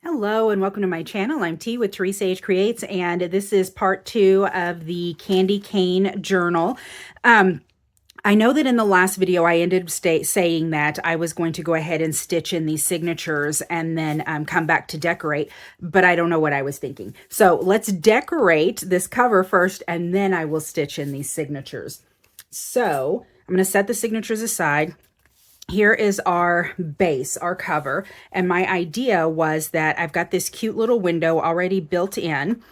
Hello and welcome to my channel. I'm T with Teresa H Creates, and this is part 2 of the candy cane journal. I know that in the last video I ended saying that I was going to go ahead and stitch in these signatures and then come back to decorate, but I don't know what I was thinking. So let's decorate this cover first and then I will stitch in these signatures. So I'm going to set the signatures aside. Here is our base, our cover, and my idea was that I've got this cute little window already built in,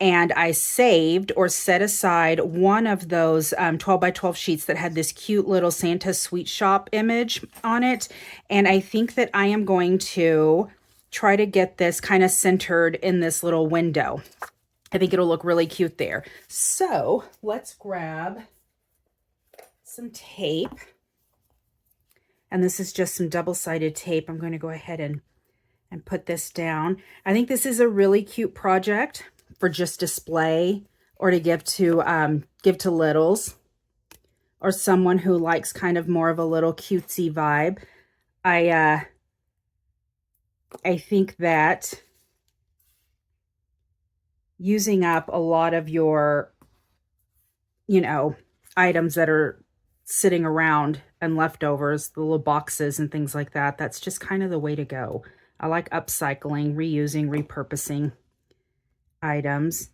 and I saved or set aside one of those 12 by 12 sheets that had this cute little Santa Sweet Shop image on it, and I think that I am going to try to get this kind of centered in this little window. I think it'll look really cute there. So let's grab some tape. And this is just some double-sided tape. I'm going to go ahead and put this down. I think this is a really cute project for just display or to give to littles or someone who likes kind of more of a little cutesy vibe. I think that using up a lot of your, items that are sitting around and leftovers, the little boxes and things like that, that's just kind of the way to go. I like upcycling, reusing, repurposing items.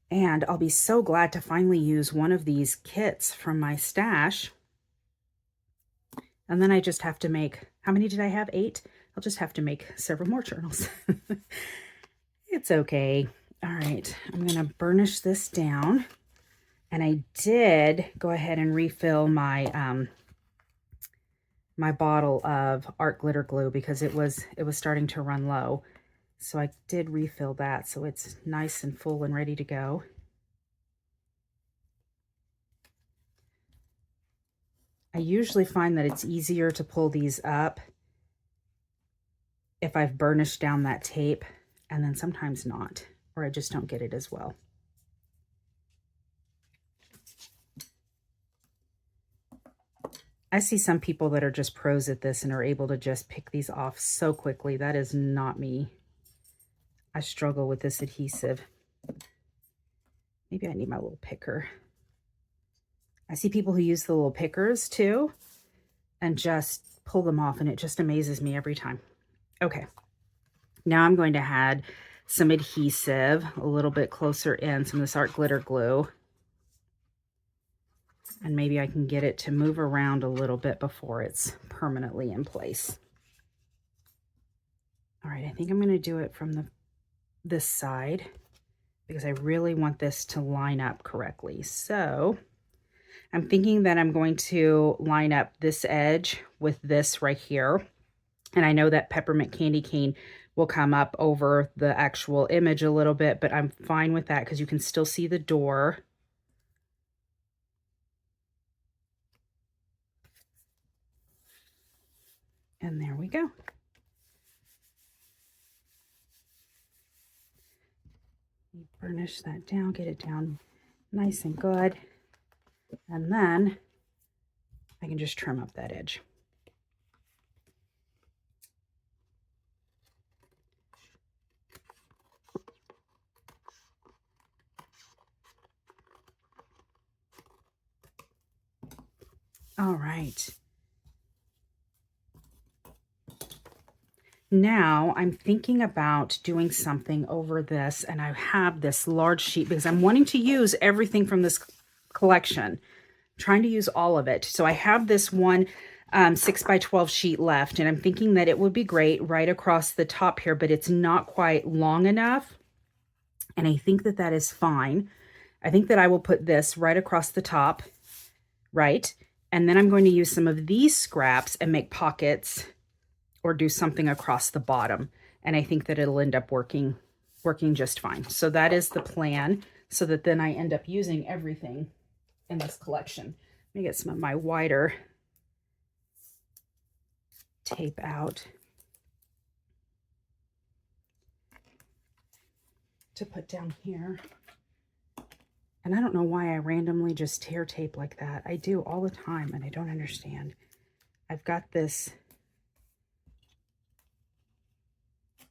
And I'll be so glad to finally use one of these kits from my stash. And then I just have to make, how many did I have? 8? I'll just have to make several more journals. It's okay. All right, I'm going to burnish this down. And I did go ahead and refill my my bottle of art glitter glue because it was starting to run low. So I did refill that so it's nice and full and ready to go. I usually find that it's easier to pull these up if I've burnished down that tape, and then sometimes not, or I just don't get it as well. I see some people that are just pros at this and are able to just pick these off so quickly. That is not me. I struggle with this adhesive. Maybe I need my little picker. I see people who use the little pickers too and just pull them off, and it just amazes me every time. Okay, now I'm going to add some adhesive a little bit closer in, some of this art glitter glue. And maybe I can get it to move around a little bit before it's permanently in place. All right, I think I'm going to do it from this side because I really want this to line up correctly. So I'm thinking that I'm going to line up this edge with this right here. And I know that peppermint candy cane will come up over the actual image a little bit, but I'm fine with that because you can still see the door. And there we go. Burnish that down, get it down nice and good. And then I can just trim up that edge. All right. Now I'm thinking about doing something over this, and I have this large sheet because I'm wanting to use everything from this collection. I'm trying to use all of it. So I have this one 6 by 12 sheet left, and I'm thinking that it would be great right across the top here, but it's not quite long enough. And I think that that is fine. I think that I will put this right across the top, right? And then I'm going to use some of these scraps and make pockets or do something across the bottom. And I think that it'll end up working just fine. So that is the plan, so that then I end up using everything in this collection. Let me get some of my wider tape out to put down here. And I don't know why I randomly just tear tape like that. I do all the time and I don't understand. I've got this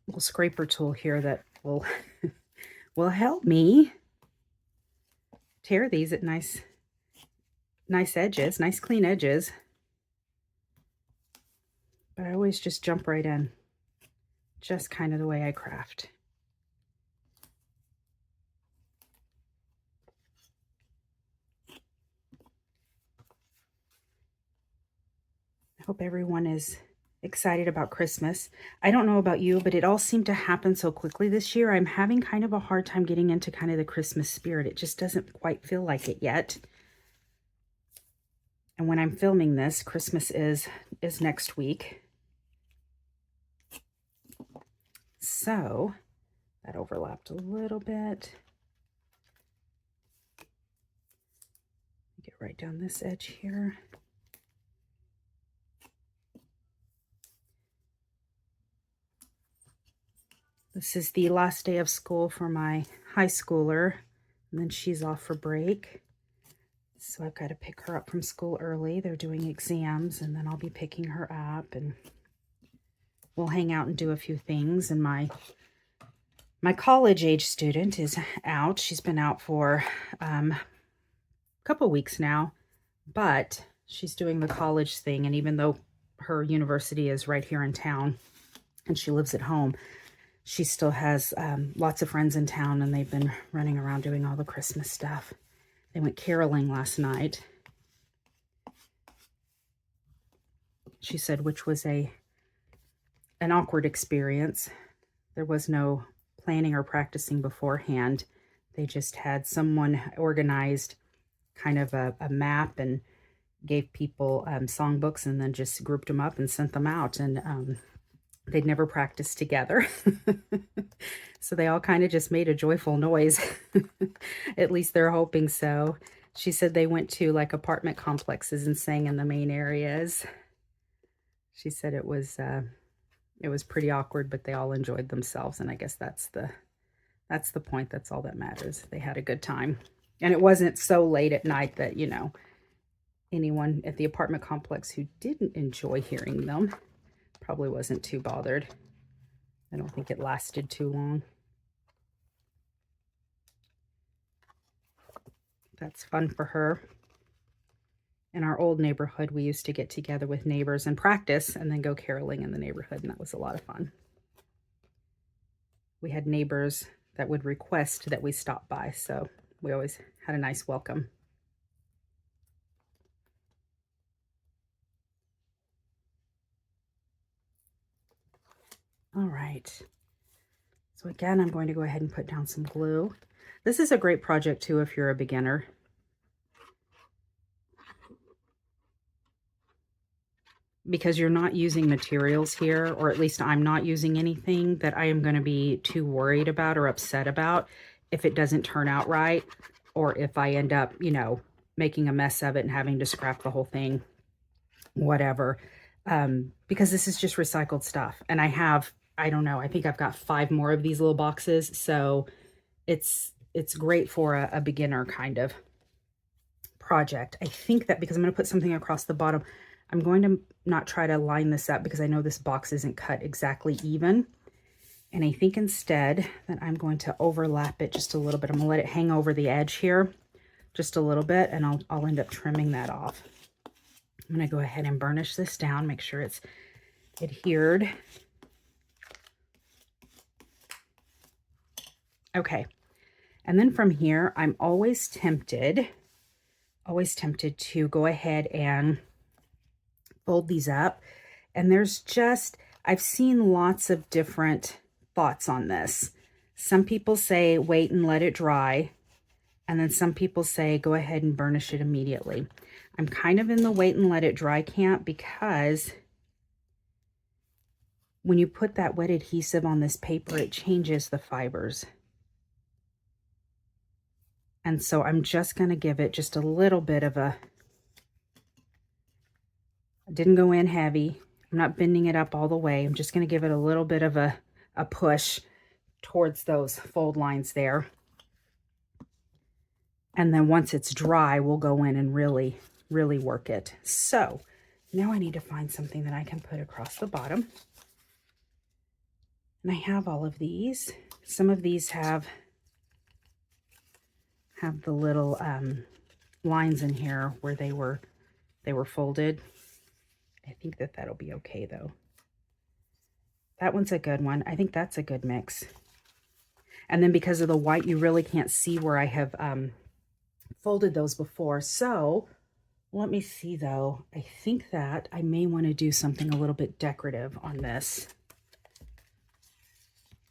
little scraper tool here that will will help me tear these at nice edges, nice clean edges. But I always just jump right in, just kind of the way I craft. I hope everyone is excited about Christmas. I don't know about you, but it all seemed to happen so quickly this year. I'm having kind of a hard time getting into kind of the Christmas spirit. It just doesn't quite feel like it yet. And when I'm filming this, Christmas is next week. So that overlapped a little bit. Get right down this edge here. This is the last day of school for my high schooler, and then she's off for break. So I've got to pick her up from school early. They're doing exams, and then I'll be picking her up, and we'll hang out and do a few things. And my college age student is out. She's been out for a couple weeks now, but she's doing the college thing. And even though her university is right here in town and she lives at home, she still has lots of friends in town, and they've been running around doing all the Christmas stuff. They went caroling last night. She said, which was an awkward experience. There was no planning or practicing beforehand. They just had someone organized kind of a map and gave people songbooks, and then just grouped them up and sent them out. And they'd never practiced together. So they all kind of just made a joyful noise. At least they're hoping so. She said they went to like apartment complexes and sang in the main areas. She said it was pretty awkward, but they all enjoyed themselves. And I guess that's the point. That's all that matters. They had a good time. And it wasn't so late at night that, you know, anyone at the apartment complex who didn't enjoy hearing them probably wasn't too bothered. I don't think it lasted too long. That's fun for her. In our old neighborhood, we used to get together with neighbors and practice and then go caroling in the neighborhood, and that was a lot of fun. We had neighbors that would request that we stop by, so we always had a nice welcome. All right. So again, I'm going to go ahead and put down some glue. This is a great project too if you're a beginner. Because you're not using materials here, or at least I'm not using anything that I am going to be too worried about or upset about if it doesn't turn out right, or if I end up, you know, making a mess of it and having to scrap the whole thing, whatever. Because this is just recycled stuff. And I don't know, I think I've got 5 more of these little boxes. So it's great for a beginner kind of project. I think that because I'm going to put something across the bottom, I'm going to not try to line this up because I know this box isn't cut exactly even. And I think instead that I'm going to overlap it just a little bit. I'm going to let it hang over the edge here just a little bit, and I'll end up trimming that off. I'm going to go ahead and burnish this down, make sure it's adhered. Okay. And then from here, I'm always tempted to go ahead and fold these up. And there's just, I've seen lots of different thoughts on this. Some people say wait and let it dry. And then some people say go ahead and burnish it immediately. I'm kind of in the wait and let it dry camp, because when you put that wet adhesive on this paper, it changes the fibers. And so I'm just going to give it just a little bit of a, I didn't go in heavy. I'm not bending it up all the way. I'm just going to give it a little bit of a push towards those fold lines there. And then once it's dry, we'll go in and really, really work it. So now I need to find something that I can put across the bottom. And I have all of these. Some of these have the little lines in here where they were folded. I think that that'll be okay though. That one's a good one. I think that's a good mix. And then because of the white, you really can't see where I have folded those before. So let me see though. I think that I may want to do something a little bit decorative on this.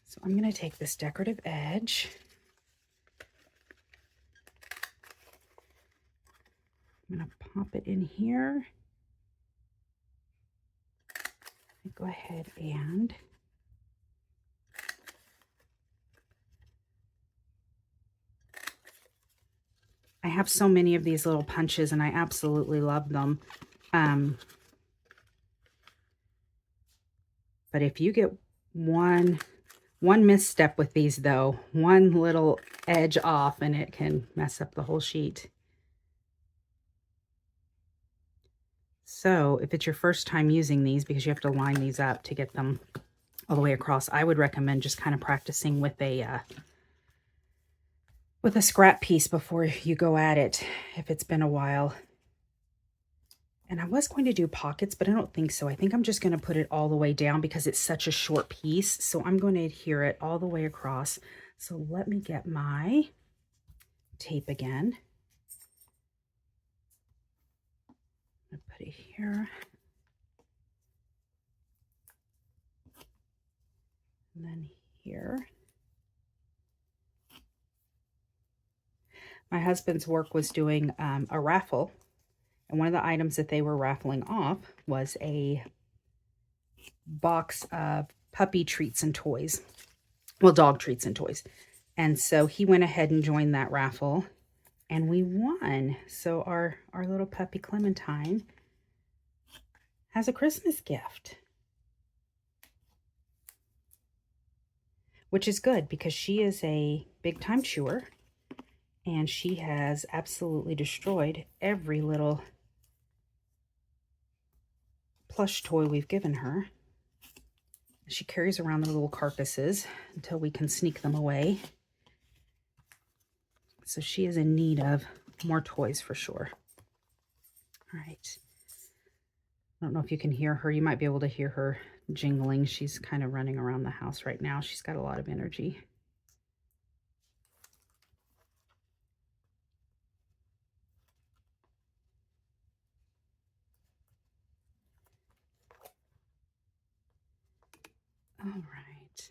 So I'm going to take this decorative edge. I'm going to pop it in here. Go ahead and I have so many of these little punches and I absolutely love them. But if you get one misstep with these though, one little edge off and it can mess up the whole sheet. So if it's your first time using these, because you have to line these up to get them all the way across, I would recommend just kind of practicing with a scrap piece before you go at it, if it's been a while. And I was going to do pockets, but I don't think so. I think I'm just going to put it all the way down because it's such a short piece. So I'm going to adhere it all the way across. So let me get my tape again. I'm going to put it here. And then here. My husband's work was doing a raffle. And one of the items that they were raffling off was a box of puppy treats and toys. Well, dog treats and toys. And so he went ahead and joined that raffle and we won. So our little puppy Clementine has a Christmas gift, which is good because she is a big time chewer and she has absolutely destroyed every little plush toy we've given her. She carries around the little carcasses until we can sneak them away. So she is in need of more toys for sure. All right. I don't know if you can hear her. You might be able to hear her jingling. She's kind of running around the house right now. She's got a lot of energy. All right.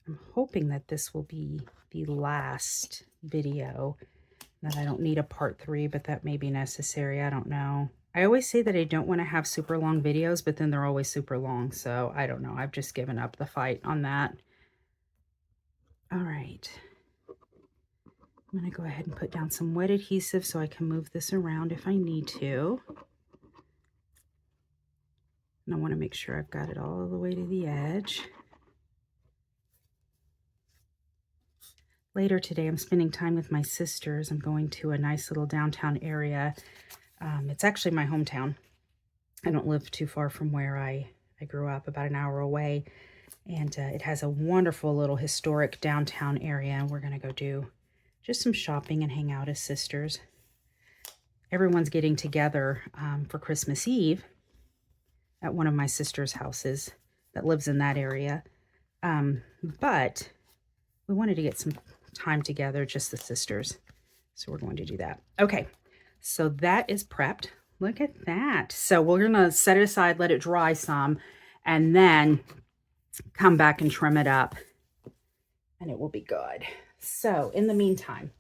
I'm hoping that this will be the last video, that I don't need a part 3, but that may be necessary. I don't know. I always say that I don't want to have super long videos, but then they're always super long. So I don't know. I've just given up the fight on that. All right. I'm going to go ahead and put down some wet adhesive so I can move this around if I need to. And I want to make sure I've got it all the way to the edge. Later today, I'm spending time with my sisters. I'm going to a nice little downtown area. It's actually my hometown. I don't live too far from where I grew up, about an hour away. And it has a wonderful little historic downtown area. And we're going to go do just some shopping and hang out as sisters. Everyone's getting together for Christmas Eve at one of my sister's houses that lives in that area. But we wanted to get some time together, just the sisters. So we're going to do that. Okay, so that is prepped. Look at that. So we're going to set it aside, let it dry some, and then come back and trim it up, and it will be good. So in the meantime,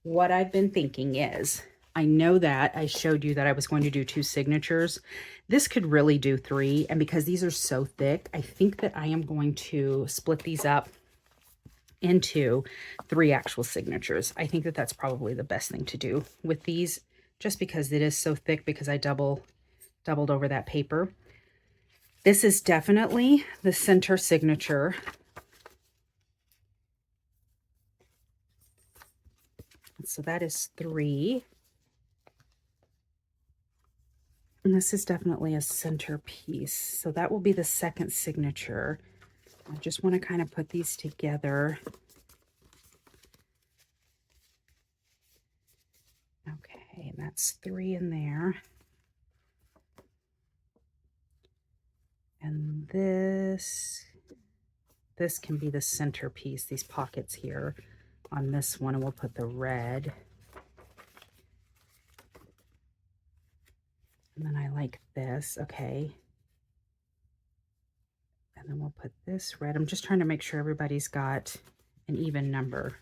what I've been thinking is, I know that I showed you that I was going to do 2 signatures. This could really do 3. And because these are so thick, I think that I am going to split these up into 3 actual signatures. I think that that's probably the best thing to do with these, just because it is so thick, because I doubled over that paper. This is definitely the center signature. So that is 3. And this is definitely a centerpiece. So that will be the second signature. I just want to kind of put these together. Okay, and that's 3 in there. And this can be the centerpiece, these pockets here on this one, and we'll put the red. And then I like this, okay. And then we'll put this red. I'm just trying to make sure everybody's got an even number.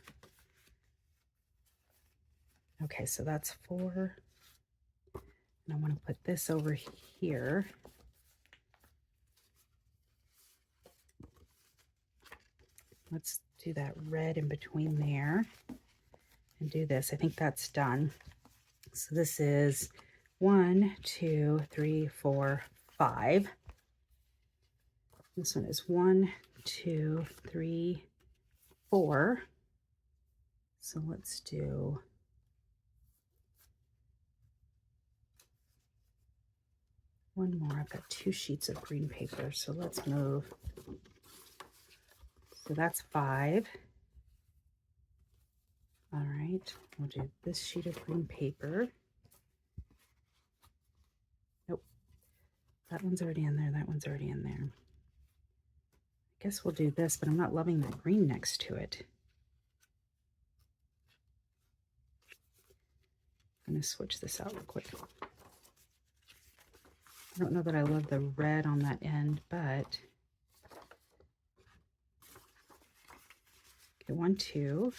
Okay, so that's 4. And I want to put this over here. Let's do that red in between there and do this. I think that's done. So this is 1, 2, 3, 4, 5. This one is 1, 2, 3, 4. So let's do one more. I've got 2 sheets of green paper, so let's move. So that's 5. All right, we'll do this sheet of green paper. Nope, that one's already in there. That one's already in there. I guess we'll do this, but I'm not loving that green next to it. I'm going to switch this out real quick. I don't know that I love the red on that end, but okay, 1, 2,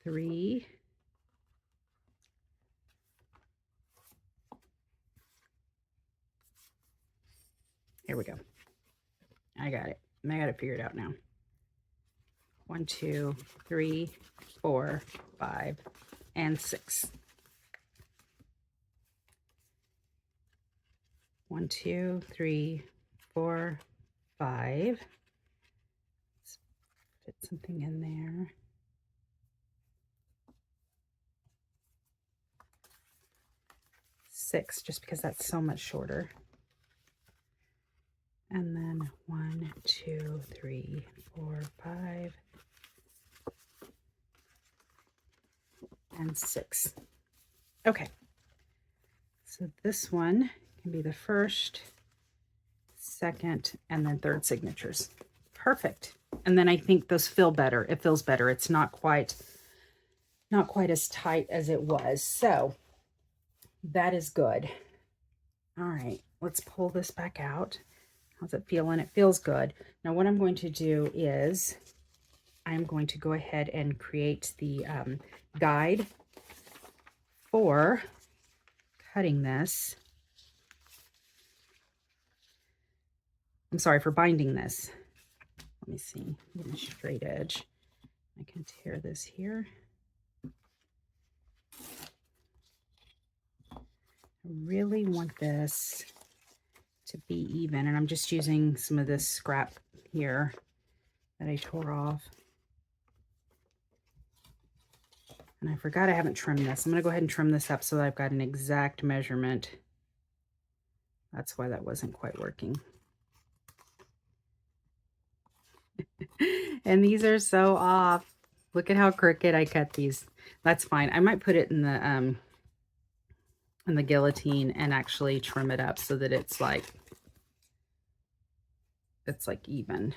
3. Here we go. I got it. I got it figured out now. 1, 2, 3, 4, 5, and 6. 1, 2, 3, 4, 5. Let's fit something in there. 6, just because that's so much shorter. And then 1, 2, 3, 4, 5, and 6. Okay, so this one can be the first, second, and then third signatures. Perfect. And then I think those feel better. It feels better. It's not quite as tight as it was. So that is good. All right, let's pull this back out. How's it feeling? It feels good. Now what I'm going to do is I'm going to go ahead and create the guide for cutting this. I'm sorry, for binding this. Let me see, get a straight edge. I can tear this here. I really want this to be even, and I'm just using some of this scrap here that I tore off. And I forgot I haven't trimmed this. I'm going to go ahead and trim this up so that I've got an exact measurement. That's why that wasn't quite working. And these are so off. Look at how crooked I cut these. That's fine. I might put it in the guillotine and actually trim it up so that it's like even.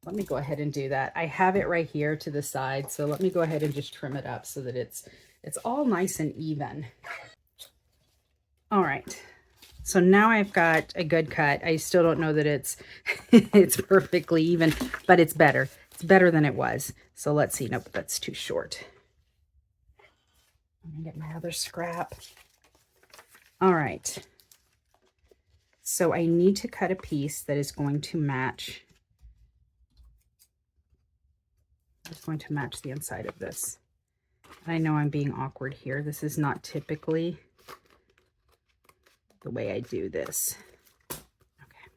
Let me go ahead and do that. I have it right here to the side, so let me go ahead and just trim it up so that it's all nice and even. All right. So now I've got a good cut. I still don't know that it's it's perfectly even, but it's better. It's better than it was. So let's see. Nope, that's too short. I'm gonna get my other scrap. All right. So I need to cut a piece that is going to match. It's going to match the inside of this. I know I'm being awkward here. This is not typically the way I do this. Okay.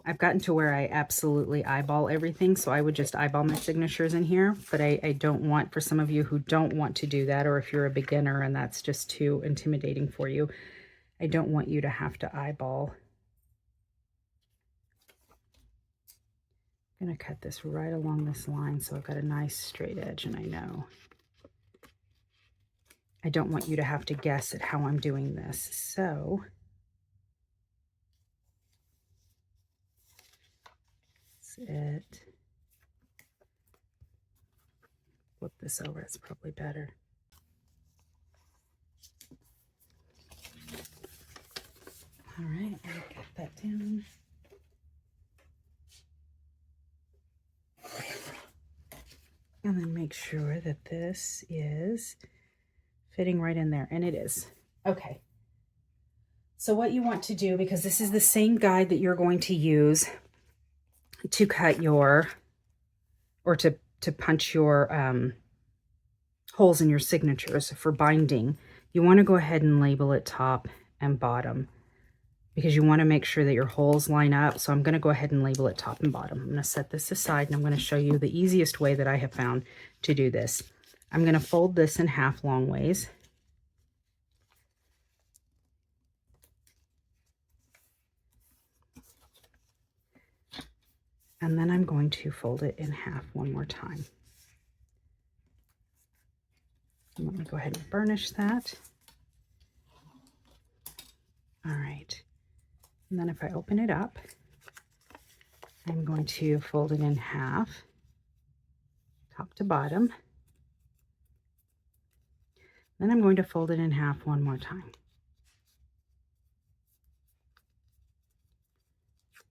I've gotten to where I absolutely eyeball everything, so I would just eyeball my signatures in here, but I don't want, for some of you who don't want to do that, or if you're a beginner and that's just too intimidating for you, I don't want you to have to eyeball. I'm going to cut this right along this line so I've got a nice straight edge, and I don't want you to have to guess at how I'm doing this. So that's it. Flip this over, it's probably better. All right, I'll cut that down. And then make sure that this is fitting right in there, and it is. Okay. So what you want to do, because this is the same guide that you're going to use to cut your, or to punch your holes in your signatures for binding, you want to go ahead and label it top and bottom, because you want to make sure that your holes line up. So I'm going to go ahead and label it top and bottom. I'm going to set this aside, and I'm going to show you the easiest way that I have found to do this. I'm going to fold this in half long ways. And then I'm going to fold it in half one more time. And let me go ahead and burnish that. All right. And then if I open it up, I'm going to fold it in half, top to bottom. Then I'm going to fold it in half one more time.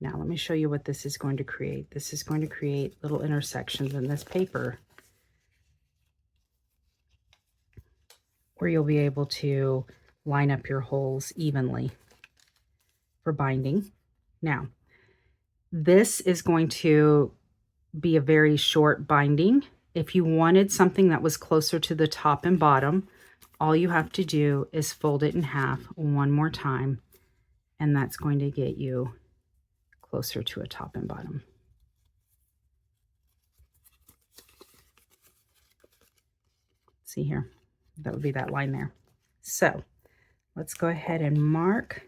Now let me show you what this is going to create. This is going to create little intersections in this paper where you'll be able to line up your holes evenly for binding. Now, this is going to be a very short binding. If you wanted something that was closer to the top and bottom, all you have to do is fold it in half one more time, and that's going to get you closer to a top and bottom. See here, that would be that line there. So let's go ahead and mark.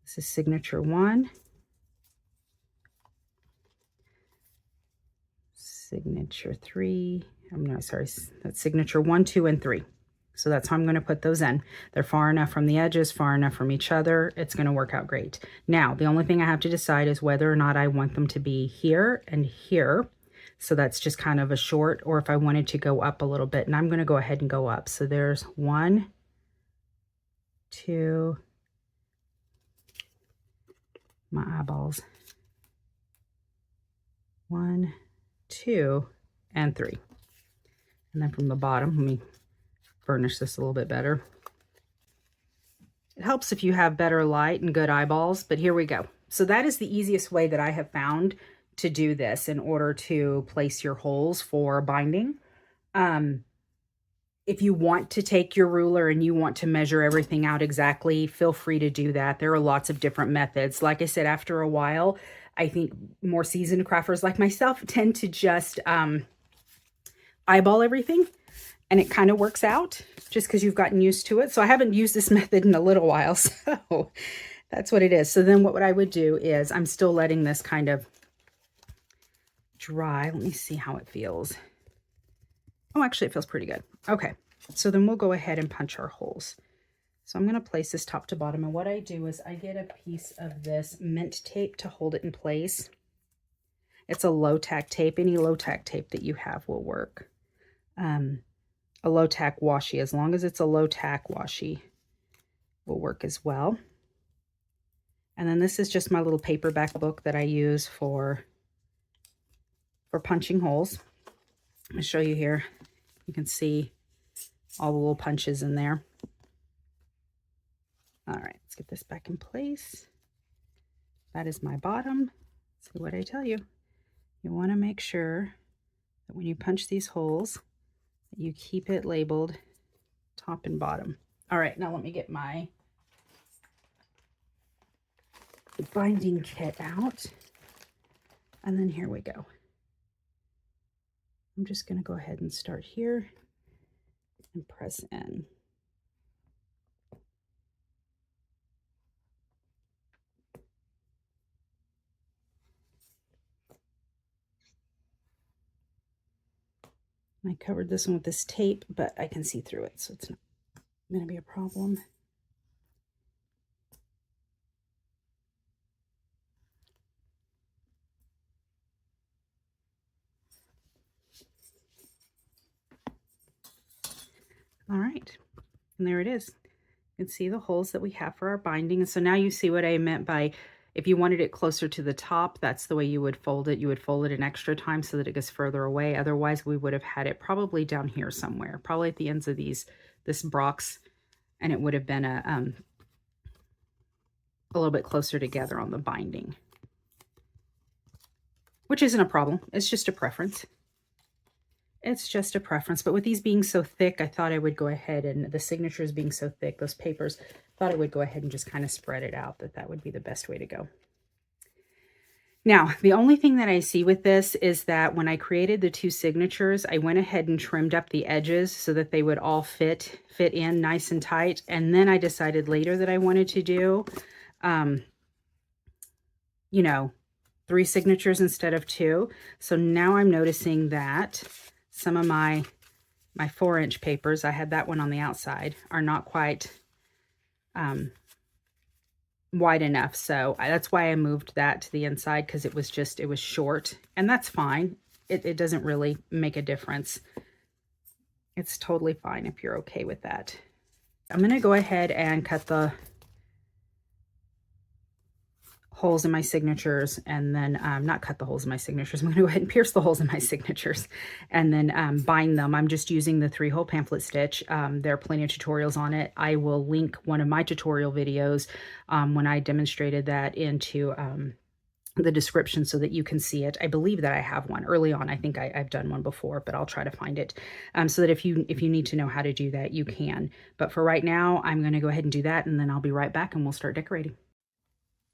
This is signature 1, signature 3. That's signature 1, 2, and 3. So that's how I'm going to put those in. They're far enough from the edges, far enough from each other. It's going to work out great. Now, the only thing I have to decide is whether or not I want them to be here and here. So that's just kind of a short, or if I wanted to go up a little bit. And I'm going to go ahead and go up. So there's 1, 2, my eyeballs, 1, 2, and 3. And then from the bottom, let me burnish this a little bit better. It helps if you have better light and good eyeballs, but here we go. So that is the easiest way that I have found to do this in order to place your holes for binding. If you want to take your ruler and you want to measure everything out exactly, feel free to do that. There are lots of different methods. Like I said, after a while, I think more seasoned crafters like myself tend to just eyeball everything, and it kind of works out just because you've gotten used to it. So I haven't used this method in a little while, so that's what it is. So then what I would do is, I'm still letting this kind of dry. Let me see how it feels. Oh, actually, it feels pretty good. Okay, so then we'll go ahead and punch our holes. So I'm going to place this top to bottom, and what I do is I get a piece of this mint tape to hold it in place. It's a low-tack tape. Any low-tack tape that you have will work. A low-tack washi, as long as it's a low-tack washi, will work as well. And then this is just my little paperback book that I use for punching holes. I'm going to show you here. You can see all the little punches in there. All right, let's get this back in place. That is my bottom. See what I tell you. You want to make sure that when you punch these holes, that you keep it labeled top and bottom. All right, now let me get my the binding kit out. And then here we go. I'm just going to go ahead and start here and press in. I covered this one with this tape, but I can see through it, so it's not going to be a problem. All right, and there it is. You can see the holes that we have for our binding. And so now you see what I meant by, if you wanted it closer to the top, that's the way you would fold it. You would fold it an extra time so that it gets further away. Otherwise, we would have had it probably down here somewhere, probably at the ends of this box, and it would have been a little bit closer together on the binding, which isn't a problem. It's just a preference. It's just a preference, but with these being so thick, I thought I would go ahead, and the signatures being so thick, those papers, thought I would go ahead and just kind of spread it out, that would be the best way to go. Now, the only thing that I see with this is that when I created the 2 signatures, I went ahead and trimmed up the edges so that they would all fit in nice and tight. And then I decided later that I wanted to do, you know, 3 signatures instead of 2. So now I'm noticing that some of my 4-inch papers, I had that one on the outside, are not quite wide enough. So that's why I moved that to the inside, because it was short, and that's fine. It doesn't really make a difference. It's totally fine if you're okay with that. I'm going to go ahead and cut the holes in my signatures, and then not cut the holes in my signatures. I'm going to go ahead and pierce the holes in my signatures and then bind them. I'm just using the 3-hole pamphlet stitch. There are plenty of tutorials on it. I will link one of my tutorial videos when I demonstrated that into the description so that you can see it. I believe that I have one early on. I think I've done one before, but I'll try to find it so that if you need to know how to do that, you can. But for right now, I'm going to go ahead and do that, and then I'll be right back and we'll start decorating.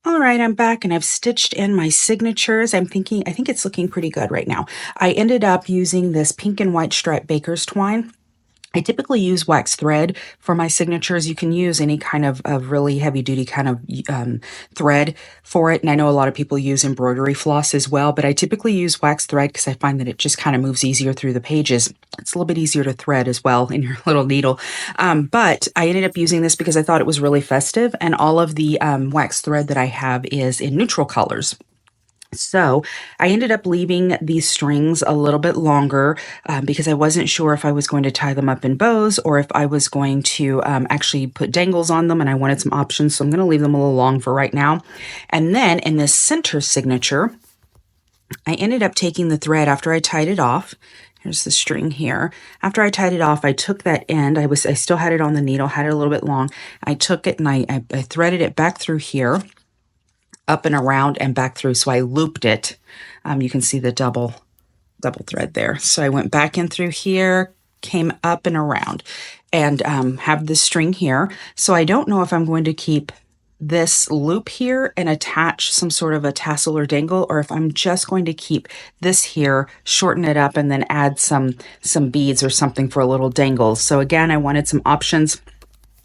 All right, I'm back and I've stitched in my signatures. I think it's looking pretty good right now. I ended up using this pink and white striped baker's twine. I typically use wax thread for my signatures. You can use any kind of really heavy duty kind of thread for it. And I know a lot of people use embroidery floss as well, but I typically use wax thread because I find that it just kind of moves easier through the pages. It's a little bit easier to thread as well in your little needle. But I ended up using this because I thought it was really festive, and all of the wax thread that I have is in neutral colors. So I ended up leaving these strings a little bit longer because I wasn't sure if I was going to tie them up in bows or if I was going to actually put dangles on them, and I wanted some options. So I'm going to leave them a little long for right now. And then in this center signature, I ended up taking the thread after I tied it off. Here's the string here. After I tied it off, I took that end. I still had it on the needle, had it a little bit long. I took it and I threaded it back through here, up and around and back through. So I looped it. You can see the double thread there. So I went back in through here, came up and around, and have this string here. So I don't know if I'm going to keep this loop here and attach some sort of a tassel or dangle, or if I'm just going to keep this here, shorten it up, and then add some beads or something for a little dangle. So again, I wanted some options.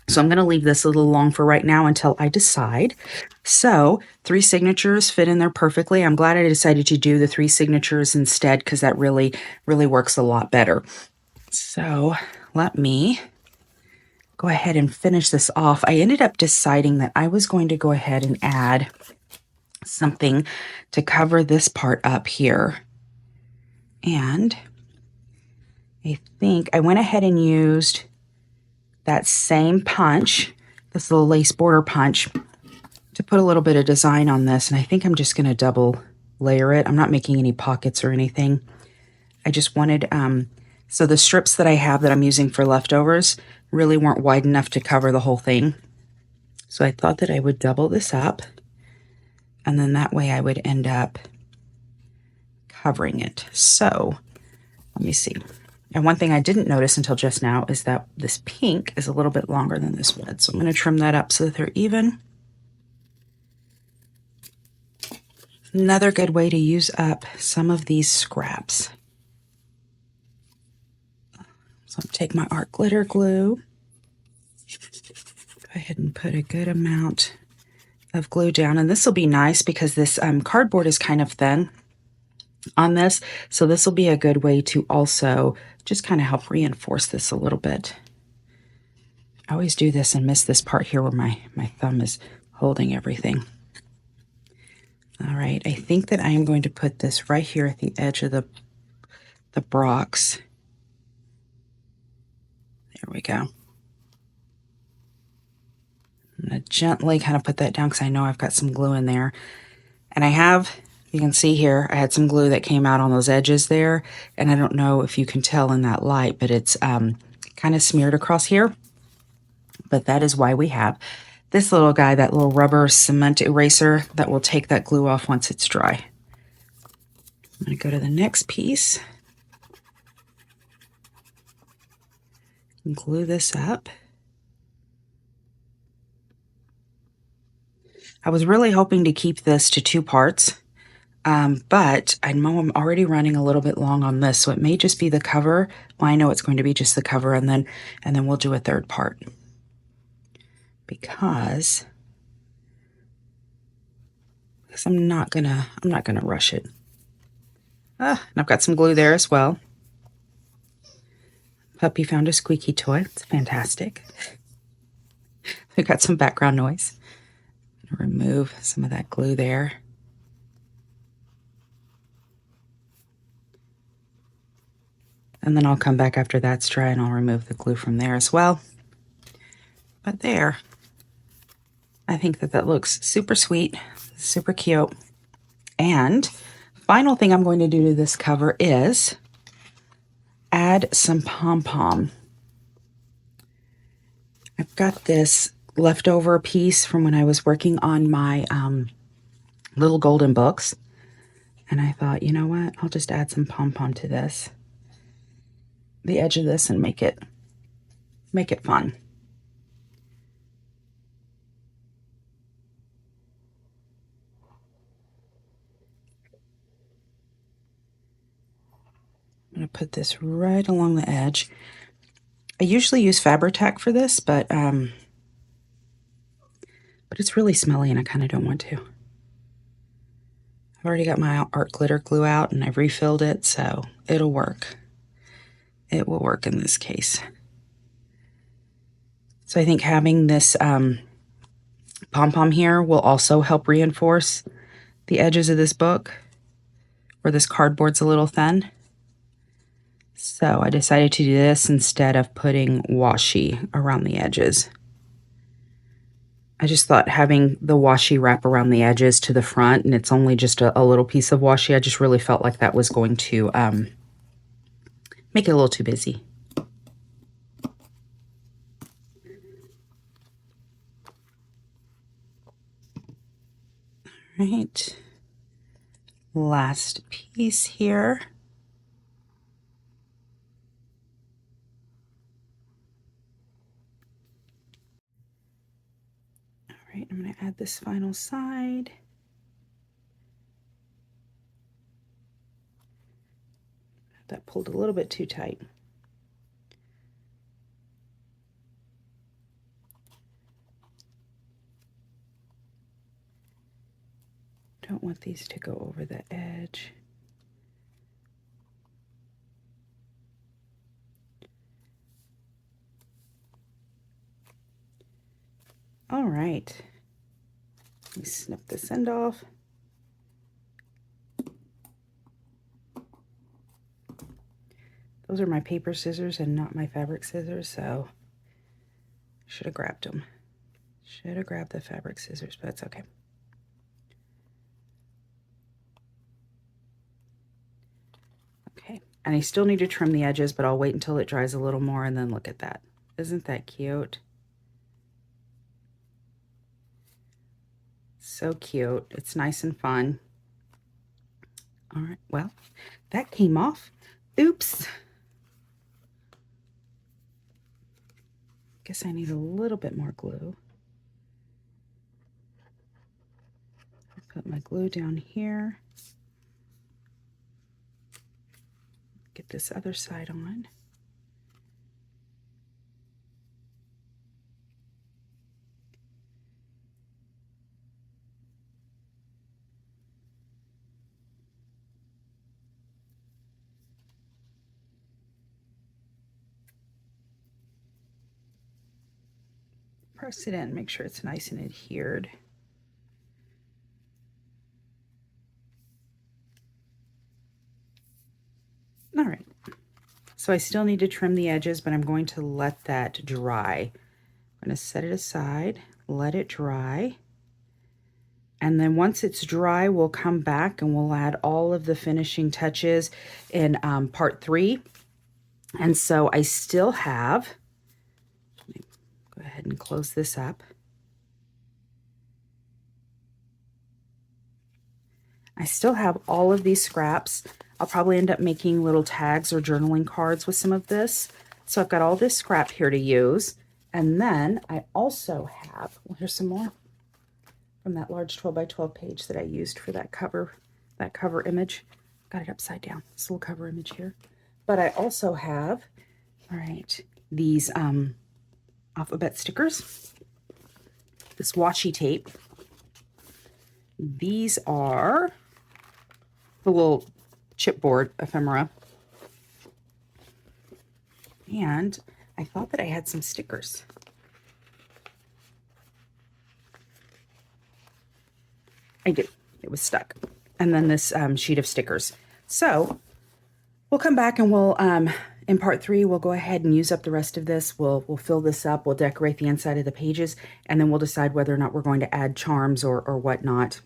So I'm going to leave this a little long for right now until I decide. So 3 signatures fit in there perfectly. I'm glad I decided to do the 3 signatures instead, because that really works a lot better. So let me go ahead and finish this off. I ended up deciding that I was going to go ahead and add something to cover this part up here. And I think I went ahead and used that same punch, this little lace border punch, to put a little bit of design on this. And I think I'm just going to double layer it. I'm not making any pockets or anything. I just wanted, so the strips that I have that I'm using for leftovers really weren't wide enough to cover the whole thing. So I thought that I would double this up, and then that way I would end up covering it. So let me see. And one thing I didn't notice until just now is that this pink is a little bit longer than this red. So I'm going to trim that up so that they're even. Another good way to use up some of these scraps. So I'll take my art glitter glue. Go ahead and put a good amount of glue down. And this will be nice because this cardboard is kind of thin on this. So this will be a good way to also just kind of help reinforce this a little bit. I always do this and miss this part here where my thumb is holding everything. All right, I think that I am going to put this right here at the edge of the Brock's. There we go. I'm going to gently kind of put that down because I know I've got some glue in there. And I have, you can see here, I had some glue that came out on those edges there. And I don't know if you can tell in that light, but it's kind of smeared across here. But that is why we have this little guy, that little rubber cement eraser that will take that glue off once it's dry. I'm going to go to the next piece and glue this up. I was really hoping to keep this to 2 parts, but I know I'm already running a little bit long on this, so it may just be the cover. Well, I know it's going to be just the cover, and then we'll do a 3rd part because I'm not gonna rush it. And I've got some glue there as well. Puppy found a squeaky toy. It's fantastic. We've got some background noise. Remove some of that glue there. And then I'll come back after that's dry and I'll remove the glue from there as well. But there, I think that looks super sweet, super cute. And final thing I'm going to do to this cover is add some pom-pom. I've got this leftover piece from when I was working on my little golden books. And I thought, you know what? I'll just add some pom-pom to this, the edge of this, and make it fun. I'm going to put this right along the edge. I usually use Fabri-Tac for this, but it's really smelly and I kind of don't want to. I've already got my art glitter glue out and I've refilled it, so it'll work. It will work in this case. So I think having this pom-pom here will also help reinforce the edges of this book where this cardboard's a little thin. So I decided to do this instead of putting washi around the edges. I just thought having the washi wrap around the edges to the front, and it's only just a little piece of washi, I just really felt like that was going to make it a little too busy. All right, last piece here. All right, I'm going to add this final side. That pulled a little bit too tight. Don't want these to go over the edge. All right, let me snip this end off. Those are my paper scissors and not my fabric scissors, so should have grabbed them. Should have grabbed the fabric scissors, but it's okay. Okay, and I still need to trim the edges, but I'll wait until it dries a little more and then look at that. Isn't that cute? So cute. It's nice and fun. All right, well, that came off. Oops. Guess I need a little bit more glue. Put my glue down here. Get this other side on. Press it in, make sure it's nice and adhered. All right, so I still need to trim the edges, but I'm going to let that dry. I'm going to set it aside, let it dry. And then once it's dry, we'll come back and we'll add all of the finishing touches in part 3. And so I still have, let me go ahead and close this up. I still have all of these scraps. I'll probably end up making little tags or journaling cards with some of this. So I've got all this scrap here to use. And then I also have, well, here's some more from that large 12 by 12 page that I used for that cover image. Got it upside down, this little cover image here. But I also have, all right, these alphabet stickers, this washi tape. These are the little chipboard ephemera. And I thought that I had some stickers. I do. It was stuck. And then this sheet of stickers. So we'll come back and we'll, in part 3, we'll go ahead and use up the rest of this. We'll fill this up. We'll decorate the inside of the pages. And then we'll decide whether or not we're going to add charms or whatnot.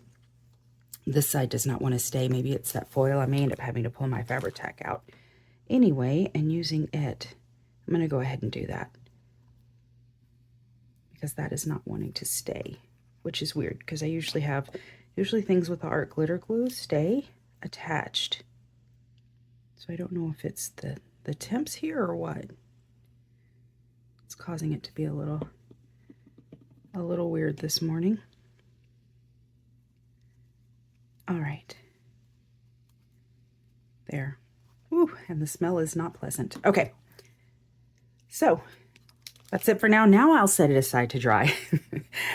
This side does not want to stay. Maybe it's that foil. I may end up having to pull my Fabri-Tac out. Anyway, and using it, I'm going to go ahead and do that. Because that is not wanting to stay, which is weird because I usually things with the art glitter glue stay attached. So I don't know if it's the temps here or what. It's causing it to be a little weird this morning. All right. There. Ooh, and the smell is not pleasant. Okay. So that's it for now. Now I'll set it aside to dry.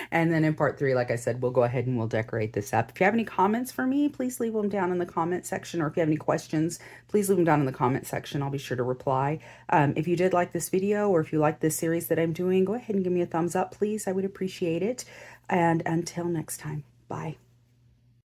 And then in part 3, like I said, we'll go ahead and we'll decorate this up. If you have any comments for me, please leave them down in the comment section. Or if you have any questions, please leave them down in the comment section. I'll be sure to reply. If you did like this video or if you like this series that I'm doing, go ahead and give me a thumbs up, please. I would appreciate it. And until next time, bye.